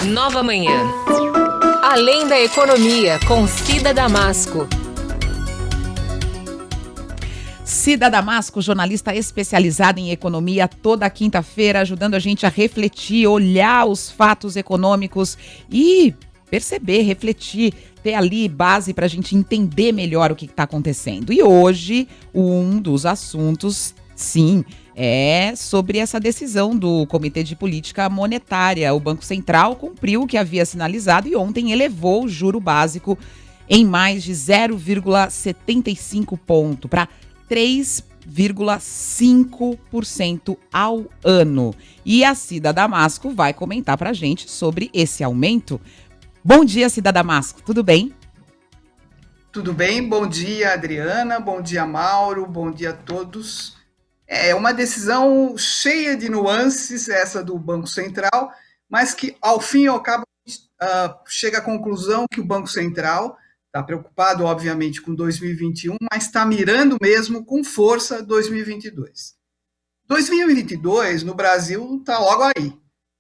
Nova Manhã. Além da economia, com Cida Damasco. Cida Damasco, jornalista especializada em economia, toda quinta-feira, ajudando a gente a refletir, olhar os fatos econômicos e perceber, refletir, ter ali base para a gente entender melhor o que está acontecendo. E hoje, um dos assuntos, sim, é sobre essa decisão do Comitê de Política Monetária. O Banco Central cumpriu o que havia sinalizado e ontem elevou o juro básico em mais de 0,75 ponto para 3,5% ao ano. E a Cida Damasco vai comentar para a gente sobre esse aumento. Bom dia, Cida Damasco, tudo bem? Tudo bem? Bom dia, Adriana, bom dia, Mauro, bom dia a todos. É uma decisão cheia de nuances, essa do Banco Central, mas que, ao fim e ao cabo, chega à conclusão que o Banco Central está preocupado, obviamente, com 2021, mas está mirando mesmo com força 2022. 2022, no Brasil, está logo aí,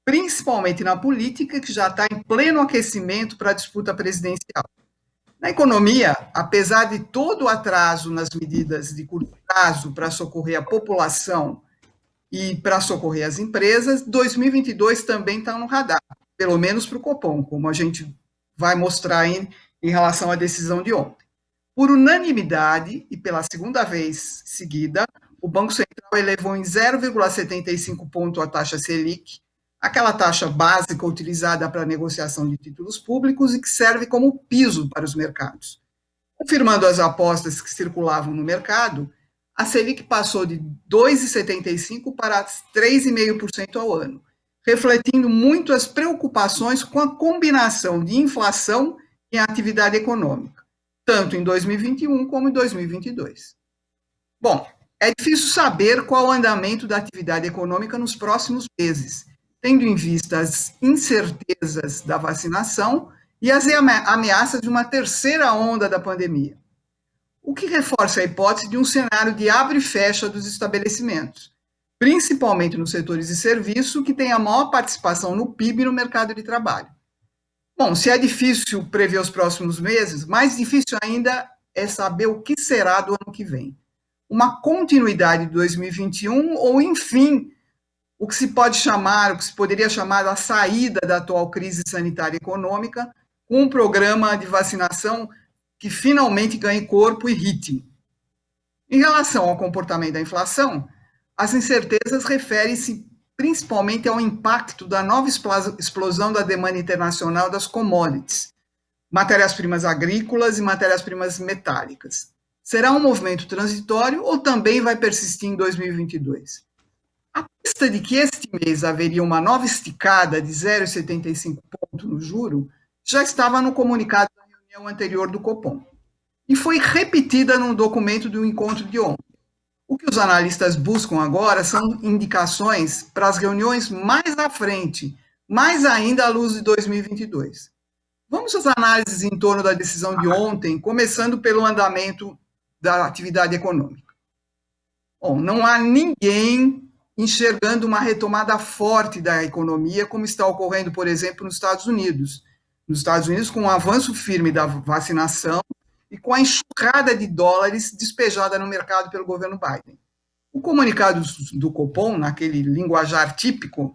principalmente na política, que já está em pleno aquecimento para a disputa presidencial. Na economia, apesar de todo o atraso nas medidas de curto prazo para socorrer a população e para socorrer as empresas, 2022 também está no radar, pelo menos para o Copom, como a gente vai mostrar em relação à decisão de ontem. Por unanimidade, e pela segunda vez seguida, o Banco Central elevou em 0,75 ponto a taxa Selic, aquela taxa básica utilizada para a negociação de títulos públicos e que serve como piso para os mercados. Confirmando as apostas que circulavam no mercado, a Selic passou de 2,75% para 3,5% ao ano, refletindo muito as preocupações com a combinação de inflação e atividade econômica, tanto em 2021 como em 2022. Bom, é difícil saber qual o andamento da atividade econômica nos próximos meses, tendo em vista as incertezas da vacinação e as ameaças de uma terceira onda da pandemia. O que reforça a hipótese de um cenário de abre e fecha dos estabelecimentos, principalmente nos setores de serviço, que têm a maior participação no PIB e no mercado de trabalho. Bom, se é difícil prever os próximos meses, mais difícil ainda é saber o que será do ano que vem. Uma continuidade de 2021 ou, enfim, o que se poderia chamar a saída da atual crise sanitária e econômica, com um programa de vacinação que finalmente ganhe corpo e ritmo. Em relação ao comportamento da inflação, as incertezas referem-se principalmente ao impacto da nova explosão da demanda internacional das commodities, matérias-primas agrícolas e matérias-primas metálicas. Será um movimento transitório ou também vai persistir em 2022? A pista de que este mês haveria uma nova esticada de 0,75 ponto no juro já estava no comunicado da reunião anterior do Copom e foi repetida no documento do encontro de ontem. O que os analistas buscam agora são indicações para as reuniões mais à frente, mais ainda à luz de 2022. Vamos às análises em torno da decisão de ontem, começando pelo andamento da atividade econômica. Bom, não há ninguém enxergando uma retomada forte da economia, como está ocorrendo, por exemplo, nos Estados Unidos. Nos Estados Unidos, com o avanço firme da vacinação e com a enxurrada de dólares despejada no mercado pelo governo Biden. O comunicado do Copom, naquele linguajar típico,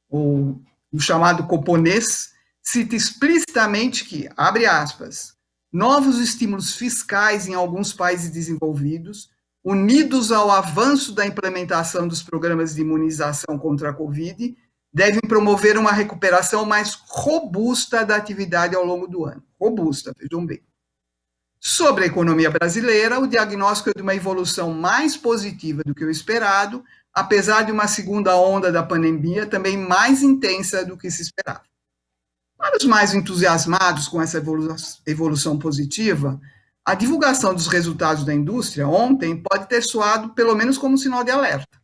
ou o chamado coponês, cita explicitamente que, abre aspas, novos estímulos fiscais em alguns países desenvolvidos, unidos ao avanço da implementação dos programas de imunização contra a Covid, devem promover uma recuperação mais robusta da atividade ao longo do ano. Robusta, vejam bem. Sobre a economia brasileira, o diagnóstico é de uma evolução mais positiva do que o esperado, apesar de uma segunda onda da pandemia também mais intensa do que se esperava. Para os mais entusiasmados com essa evolução positiva, a divulgação dos resultados da indústria ontem pode ter soado pelo menos como um sinal de alerta.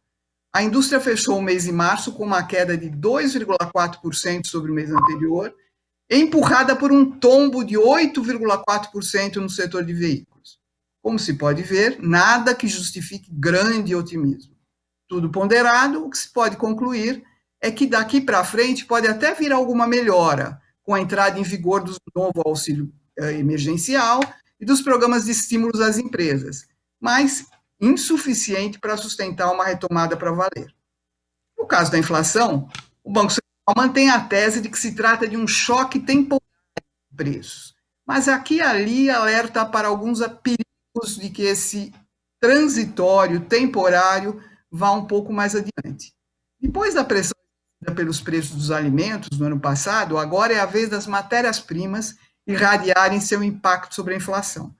A indústria fechou o mês de março com uma queda de 2,4% sobre o mês anterior, empurrada por um tombo de 8,4% no setor de veículos. Como se pode ver, nada que justifique grande otimismo. Tudo ponderado, o que se pode concluir é que daqui para frente pode até vir alguma melhora com a entrada em vigor do novo auxílio emergencial e dos programas de estímulos às empresas, mas insuficiente para sustentar uma retomada para valer. No caso da inflação, o Banco Central mantém a tese de que se trata de um choque temporário de preços, mas aqui e ali alerta para alguns perigos de que esse transitório, temporário, vá um pouco mais adiante. Depois da pressão pelos preços dos alimentos no ano passado, agora é a vez das matérias-primas irradiarem seu impacto sobre a inflação.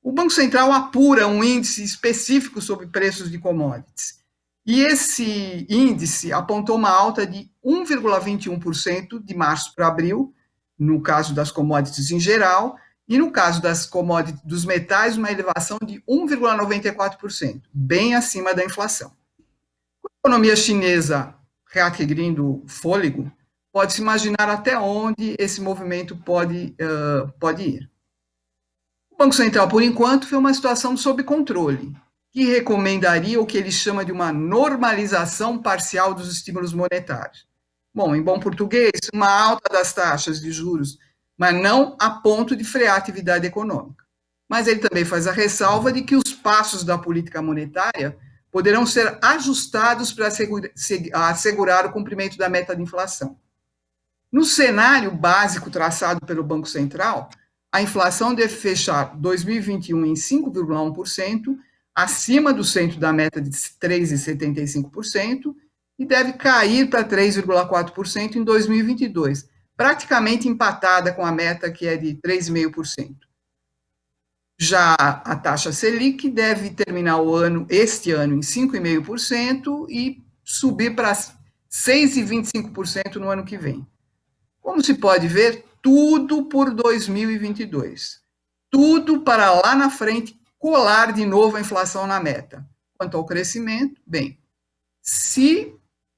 O Banco Central apura um índice específico sobre preços de commodities. E esse índice apontou uma alta de 1,21% de março para abril, no caso das commodities em geral, e no caso das commodities dos metais, uma elevação de 1,94%, bem acima da inflação. Com a economia chinesa readquirindo fôlego, pode-se imaginar até onde esse movimento pode ir. O Banco Central, por enquanto, foi uma situação sob controle, que recomendaria o que ele chama de uma normalização parcial dos estímulos monetários. Bom, em bom português, uma alta das taxas de juros, mas não a ponto de frear a atividade econômica. Mas ele também faz a ressalva de que os passos da política monetária poderão ser ajustados para assegurar o cumprimento da meta de inflação. No cenário básico traçado pelo Banco Central, a inflação deve fechar 2021 em 5,1%, acima do centro da meta de 3,75%, e deve cair para 3,4% em 2022, praticamente empatada com a meta que é de 3,5%. Já a taxa Selic deve terminar este ano em 5,5% e subir para 6,25% no ano que vem. Como se pode ver, tudo por 2022. Tudo para lá na frente colar de novo a inflação na meta. Quanto ao crescimento, bem, se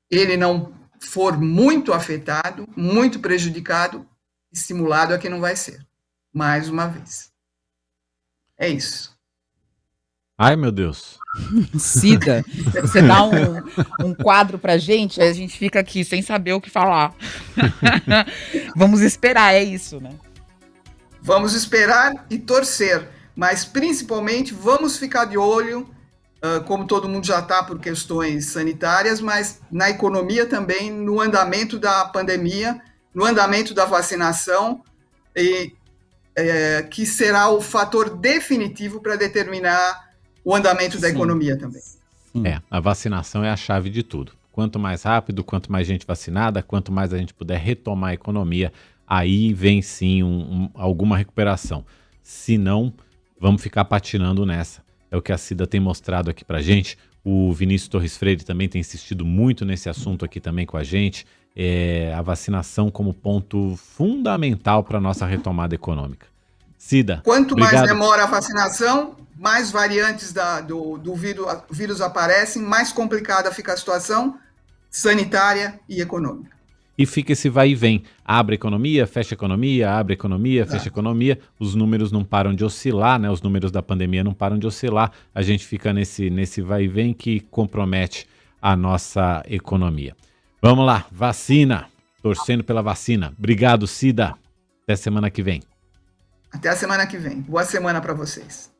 ele não for muito afetado, muito prejudicado, estimulado é que não vai ser. Mais uma vez. É isso. Ai, meu Deus. Cida, você dá um quadro pra gente, aí a gente fica aqui sem saber o que falar. Vamos esperar, é isso, né? Vamos esperar e torcer, mas principalmente vamos ficar de olho, como todo mundo já está por questões sanitárias, mas na economia também, no andamento da pandemia, no andamento da vacinação, que será o fator definitivo para determinar o andamento da economia também. A vacinação é a chave de tudo. Quanto mais rápido, quanto mais gente vacinada, quanto mais a gente puder retomar a economia, aí vem sim alguma recuperação. Se não, vamos ficar patinando nessa. É o que a Cida tem mostrado aqui pra gente. O Vinícius Torres Freire também tem insistido muito nesse assunto aqui também com a gente. A vacinação como ponto fundamental para a nossa retomada econômica. Cida, quanto obrigado. Mais demora a vacinação, mais variantes do vírus aparecem, mais complicada fica a situação sanitária e econômica. E fica esse vai e vem. Abre economia, fecha economia, abre economia, fecha economia. Os números não param de oscilar, né? Os números da pandemia não param de oscilar. A gente fica nesse vai e vem que compromete a nossa economia. Vamos lá, vacina. Torcendo pela vacina. Obrigado, Cida. Até semana que vem. Até a semana que vem. Boa semana para vocês.